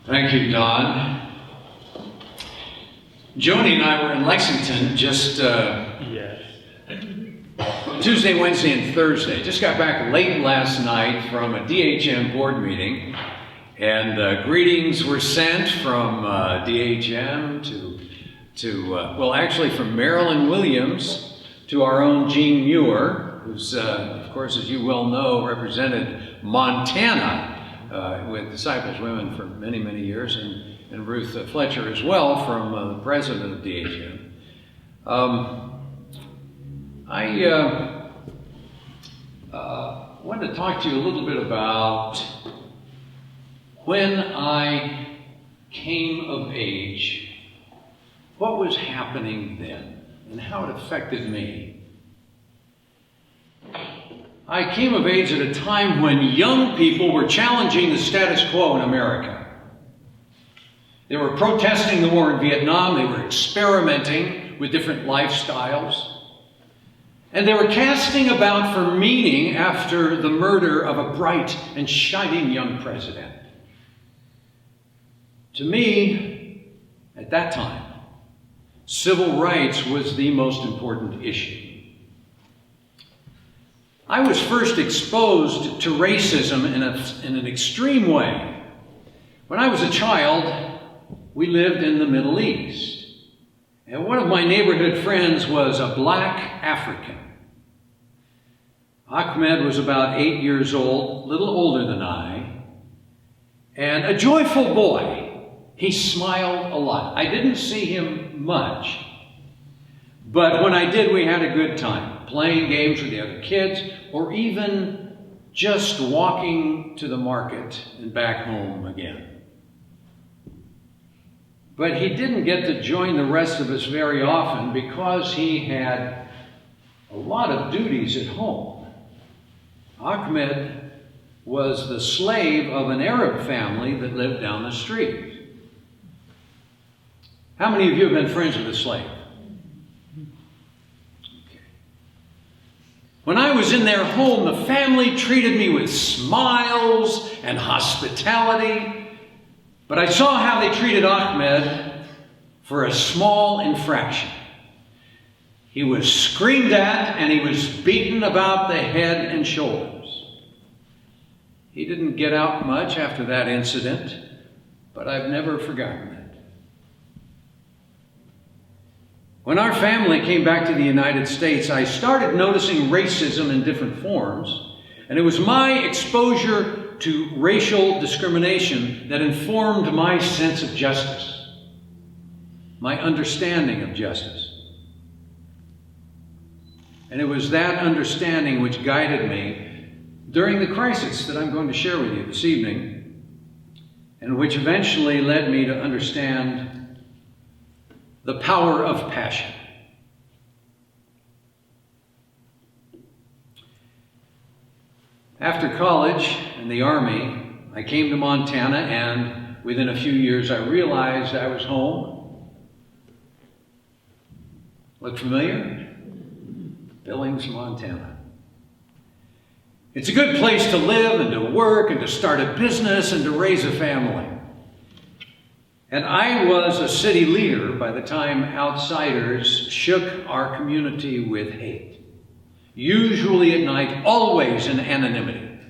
Thank you, Don. Joni and I were in Lexington just Tuesday, Wednesday, and Thursday. Just got back late last night from a DHM board meeting, and greetings were sent from DHM actually from Marilyn Williams to our own Jean Muir, who's, of course, as you well know, represented Montana with Disciples Women for many, many years, and Ruth Fletcher as well from the president of DHM. I wanted to talk to you a little bit about when I came of age, what was happening then, and how it affected me. I came of age at a time when young people were challenging the status quo in America. They were protesting the war in Vietnam, they were experimenting with different lifestyles, and they were casting about for meaning after the murder of a bright and shining young president. To me, at that time, civil rights was the most important issue. I was first exposed to racism in an extreme way. When I was a child, we lived in the Middle East. And one of my neighborhood friends was a black African. Ahmed was about 8 years old, a little older than I, and a joyful boy. He smiled a lot. I didn't see him much, but when I did, we had a good time, playing games with the other kids, or even just walking to the market and back home again. But he didn't get to join the rest of us very often because he had a lot of duties at home. Ahmed was the slave of an Arab family that lived down the street. How many of you have been friends with a slave? Okay. When I was in their home, the family treated me with smiles and hospitality, but I saw how they treated Ahmed for a small infraction. He was screamed at and he was beaten about the head and shoulders. He didn't get out much after that incident, but I've never forgotten it. When our family came back to the United States, I started noticing racism in different forms, and it was my exposure to racial discrimination that informed my sense of justice, my understanding of justice. And it was that understanding which guided me during the crisis that I'm going to share with you this evening, and which eventually led me to understand the power of passion. After college and the Army, I came to Montana, and within a few years I realized I was home. Look familiar? Billings, Montana. It's a good place to live and to work and to start a business and to raise a family. And I was a city leader by the time outsiders shook our community with hate. Usually at night, always in anonymity.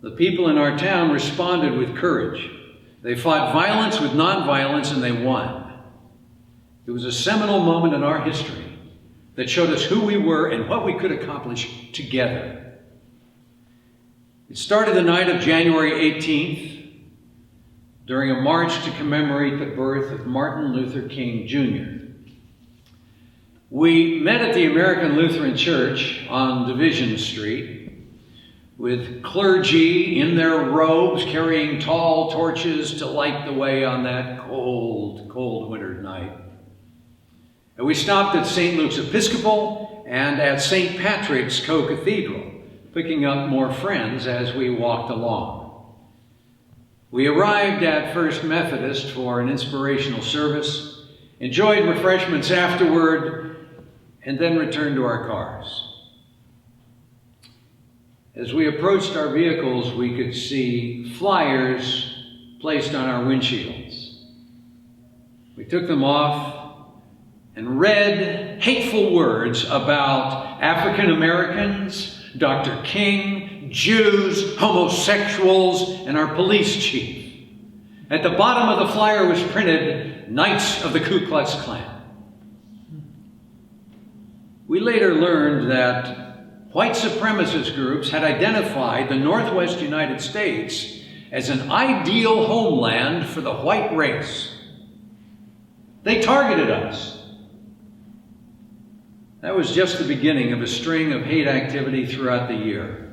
The people in our town responded with courage. They fought violence with nonviolence, and they won. It was a seminal moment in our history that showed us who we were and what we could accomplish together. It started the night of January 18th, during a march to commemorate the birth of Martin Luther King Jr. We met at the American Lutheran Church on Division Street with clergy in their robes carrying tall torches to light the way on that cold, cold winter night. And we stopped at St. Luke's Episcopal and at St. Patrick's Co-Cathedral, picking up more friends as we walked along. We arrived at First Methodist for an inspirational service, enjoyed refreshments afterward, and then returned to our cars. As we approached our vehicles, we could see flyers placed on our windshields. We took them off and read hateful words about African Americans, Dr. King, Jews, homosexuals, and our police chief. At the bottom of the flyer was printed, Knights of the Ku Klux Klan. We later learned that white supremacist groups had identified the Northwest United States as an ideal homeland for the white race. They targeted us. That was just the beginning of a string of hate activity throughout the year.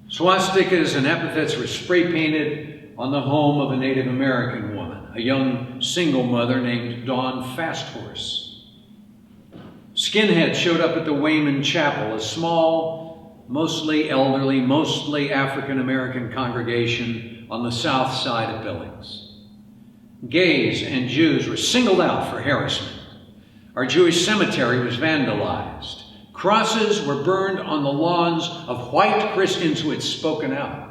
Swastikas and epithets were spray painted on the home of a Native American woman, a young single mother named Dawn Fasthorse. Skinheads showed up at the Wayman Chapel, a small, mostly elderly, mostly African American congregation on the south side of Billings. Gays and Jews were singled out for harassment. Our Jewish cemetery was vandalized. Crosses were burned on the lawns of white Christians who had spoken out.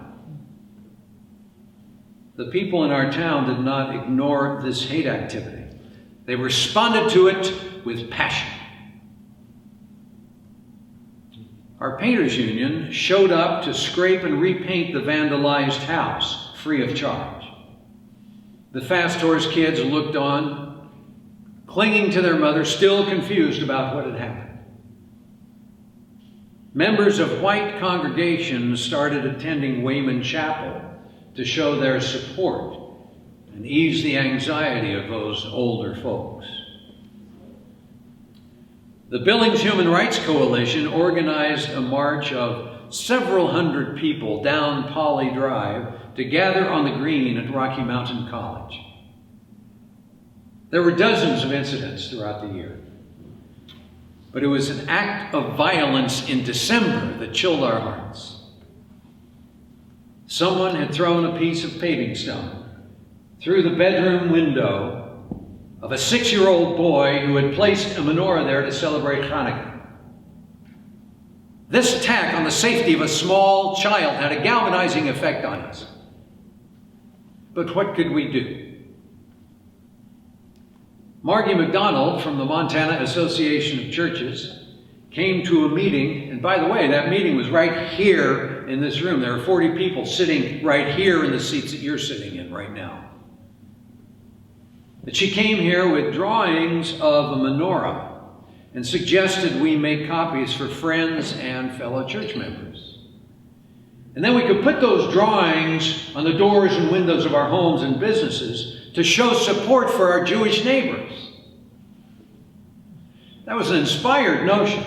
The people in our town did not ignore this hate activity. They responded to it with passion. Our painters union showed up to scrape and repaint the vandalized house free of charge. The Fasthorse kids looked on, clinging to their mother, still confused about what had happened. Members of white congregations started attending Wayman Chapel to show their support and ease the anxiety of those older folks. The Billings Human Rights Coalition organized a march of several hundred people down Poly Drive to gather on the green at Rocky Mountain College. There were dozens of incidents throughout the year, but it was an act of violence in December that chilled our hearts. Someone had thrown a piece of paving stone through the bedroom window of a 6-year-old boy who had placed a menorah there to celebrate Hanukkah. This attack on the safety of a small child had a galvanizing effect on us. But what could we do? Margie McDonald from the Montana Association of Churches came to a meeting, and by the way, that meeting was right here in this room. There are 40 people sitting right here in the seats that you're sitting in right now. But she came here with drawings of a menorah and suggested we make copies for friends and fellow church members. And then we could put those drawings on the doors and windows of our homes and businesses to show support for our Jewish neighbors. That was an inspired notion.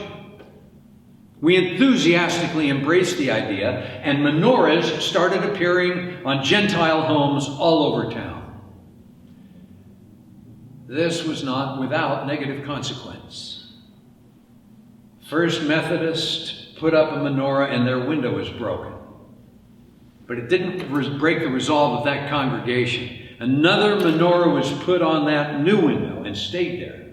We enthusiastically embraced the idea, and menorahs started appearing on Gentile homes all over town. This was not without negative consequence. First Methodist put up a menorah and their window was broken. But it didn't break the resolve of that congregation. Another menorah was put on that new window and stayed there.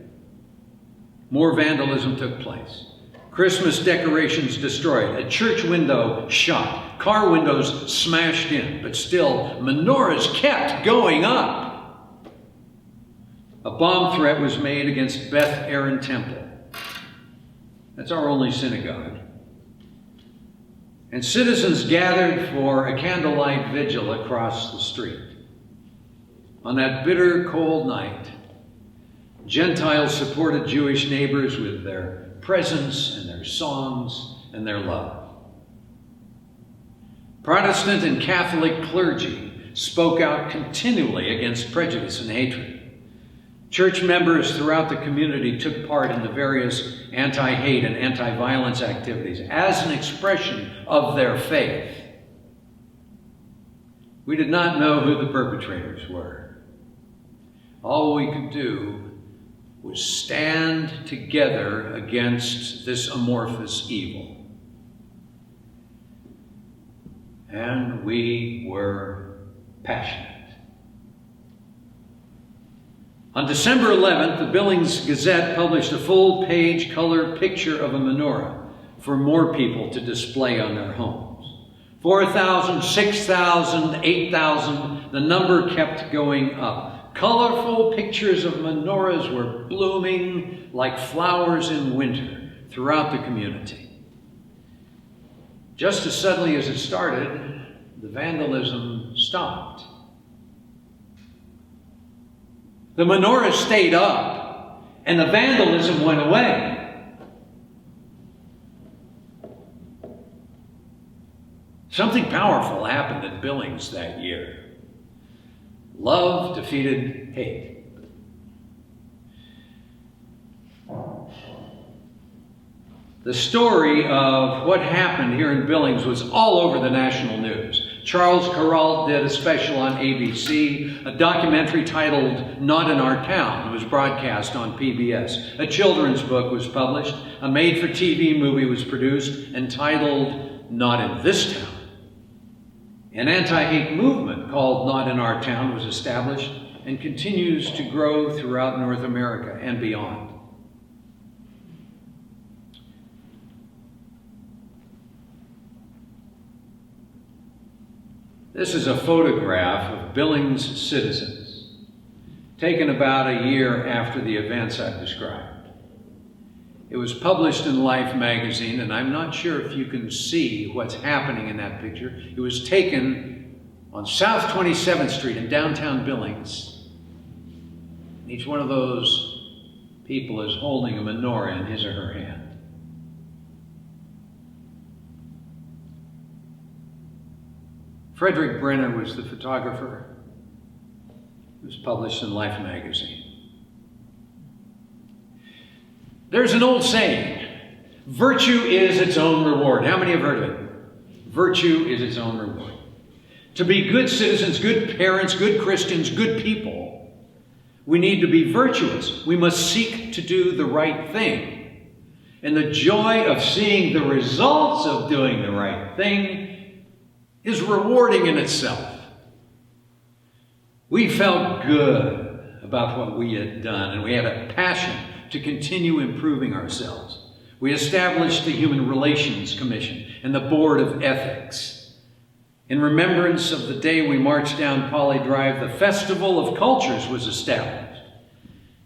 More vandalism took place. Christmas decorations destroyed, a church window shot, car windows smashed in, but still menorahs kept going up. A bomb threat was made against Beth Aaron Temple. That's our only synagogue. And citizens gathered for a candlelight vigil across the street. On that bitter, cold night, Gentiles supported Jewish neighbors with their presence and their songs and their love. Protestant and Catholic clergy spoke out continually against prejudice and hatred. Church members throughout the community took part in the various anti-hate and anti-violence activities as an expression of their faith. We did not know who the perpetrators were. All we could do was stand together against this amorphous evil. And we were passionate. On December 11th, the Billings Gazette published a full-page color picture of a menorah for more people to display on their homes. 4,000, 6,000, 8,000 the number kept going up. Colorful pictures of menorahs were blooming like flowers in winter throughout the community. Just as suddenly as it started, the vandalism stopped. The menorah stayed up, and the vandalism went away. Something powerful happened in Billings that year. Love defeated hate. The story of what happened here in Billings was all over the national news. Charles Carrault did a special on ABC. A documentary titled Not in Our Town was broadcast on PBS. A children's book was published. A made-for-TV movie was produced entitled Not in This Town. An anti-hate movement called Not in Our Town was established and continues to grow throughout North America and beyond. This is a photograph of Billings citizens, taken about a year after the events I've described. It was published in Life magazine, and I'm not sure if you can see what's happening in that picture. It was taken on South 27th Street in downtown Billings. Each one of those people is holding a menorah in his or her hand. Frederick Brenner was the photographer. It was published in Life magazine. There's an old saying, virtue is its own reward. How many have heard of it? Virtue is its own reward. To be good citizens, good parents, good Christians, good people, we need to be virtuous. We must seek to do the right thing. And the joy of seeing the results of doing the right thing is rewarding in itself. We felt good about what we had done, and we had a passion to continue improving ourselves. We established the Human Relations Commission and the Board of Ethics. In remembrance of the day we marched down Poly Drive, the Festival of Cultures was established.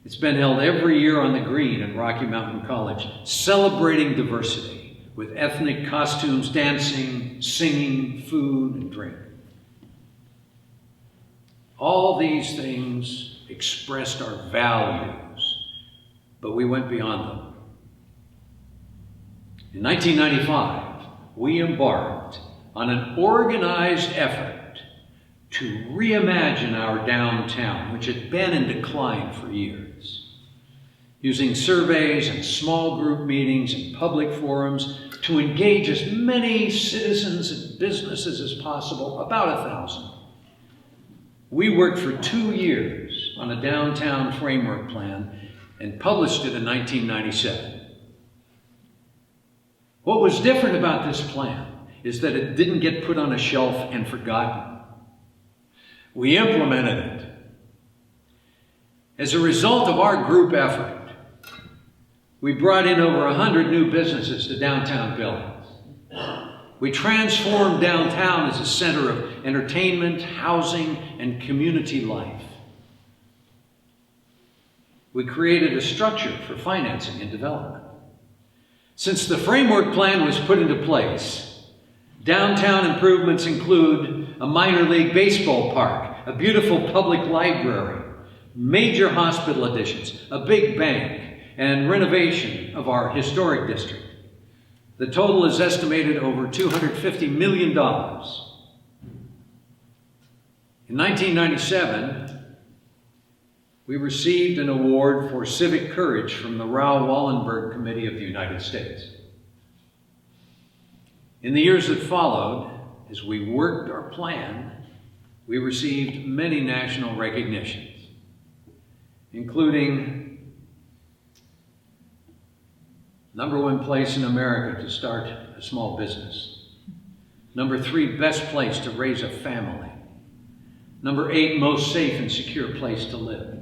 It's been held every year on the green at Rocky Mountain College, celebrating diversity with ethnic costumes, dancing, singing, food, and drink. All these things expressed our values, but we went beyond them. In 1995, we embarked on an organized effort to reimagine our downtown, which had been in decline for years, using surveys and small group meetings and public forums to engage as many citizens and businesses as possible, about 1,000. We worked for 2 years on a downtown framework plan and published it in 1997. What was different about this plan is that it didn't get put on a shelf and forgotten. We implemented it. As a result of our group effort, we brought in over 100 new businesses to downtown Billings. We transformed downtown as a center of entertainment, housing, and community life. We created a structure for financing and development. Since the framework plan was put into place, downtown improvements include a minor league baseball park, a beautiful public library, major hospital additions, a big bank, and renovation of our historic district. The total is estimated over $250 million. In 1997, we received an award for civic courage from the Raoul Wallenberg Committee of the United States. In the years that followed, as we worked our plan, we received many national recognitions, including #1 place in America to start a small business, #3 best place to raise a family, #8 most safe and secure place to live.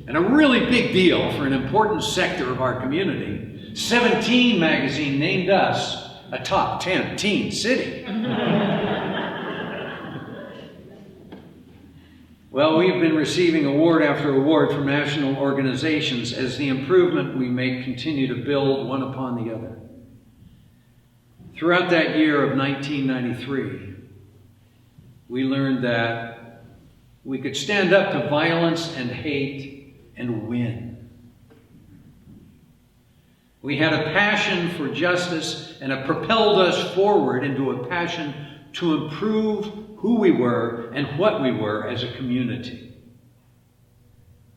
And a really big deal for an important sector of our community, 17 magazine named us a top 10 teen city. Well, we've been receiving award after award from national organizations as the improvement we make continue to build one upon the other. Throughout that year of 1993, we learned that we could stand up to violence and hate and win. We had a passion for justice, and it propelled us forward into a passion to improve who we were and what we were as a community.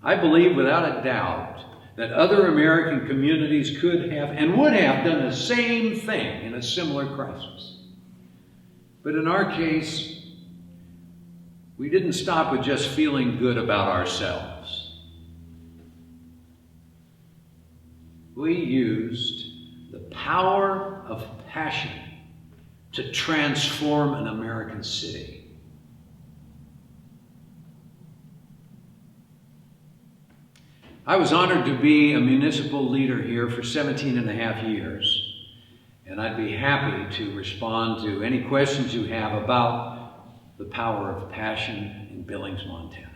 I believe without a doubt that other American communities could have and would have done the same thing in a similar crisis. But in our case, we didn't stop with just feeling good about ourselves. We used the power of passion to transform an American city. I was honored to be a municipal leader here for 17 and a half years, and I'd be happy to respond to any questions you have about the power of passion in Billings, Montana.